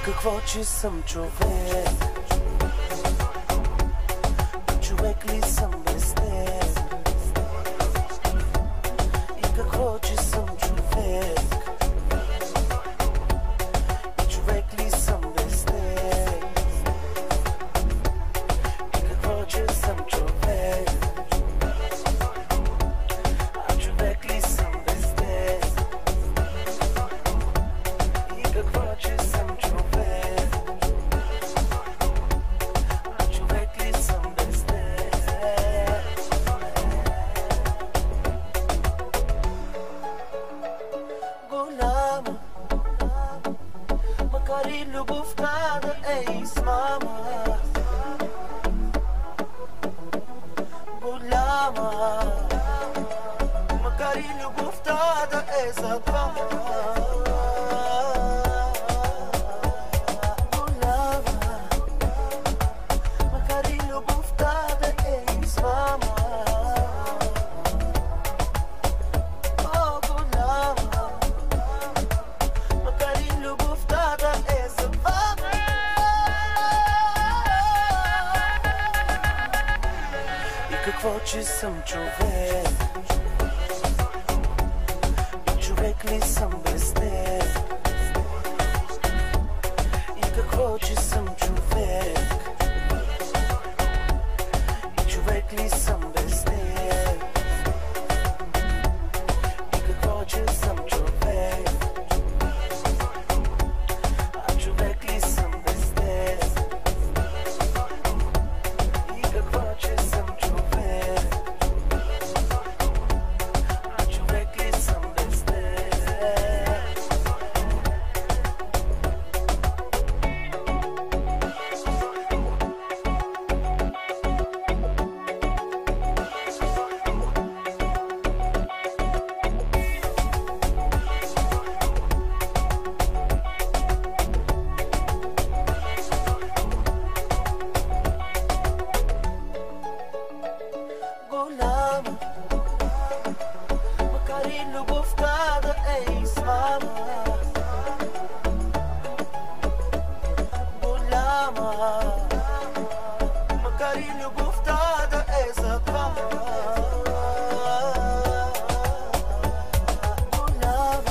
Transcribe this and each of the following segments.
Какво, че съм човек? Човек ли съм без теб? И какво, че съм човек? Човек ли съм без теб? И какво, че съм човек? Човек ли съм без теб? И какво, че съм човек? Човек ли съм без теб? Голяма, макар и любовта да е измама. Голяма, макар и любовта да е за двама. Голяма, макар и любовта да е измама. О, голяма, макар и любовта да е за двама. И какво, че съм човек? Човек ли съм без теб? И какво, че съм човек? И човек ли съм без теб? И какво, че съм човек? Човек ли съм без теб? И какво, че съм човек? Човек ли съм без теб? Голяма, макар и любовта да е измама. Голяма, макар и любовта да е за двама. Голяма,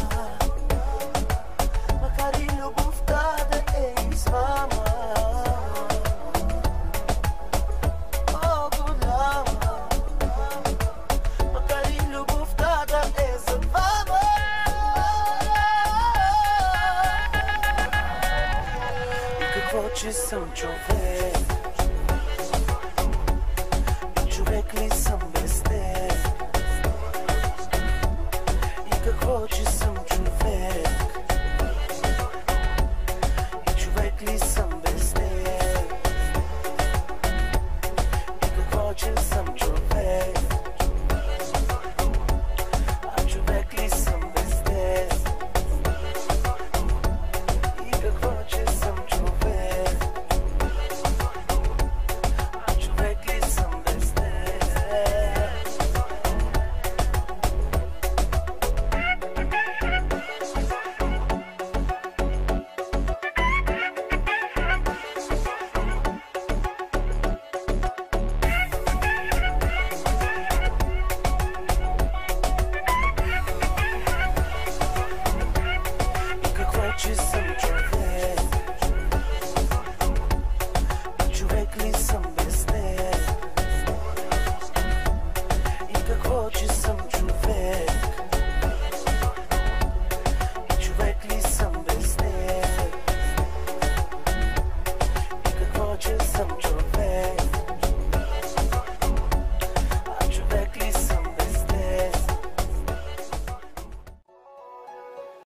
макар и любовта да е измама. О, голяма, макар и любовта да е за двама. И какво, че съм човек? Човек ли съм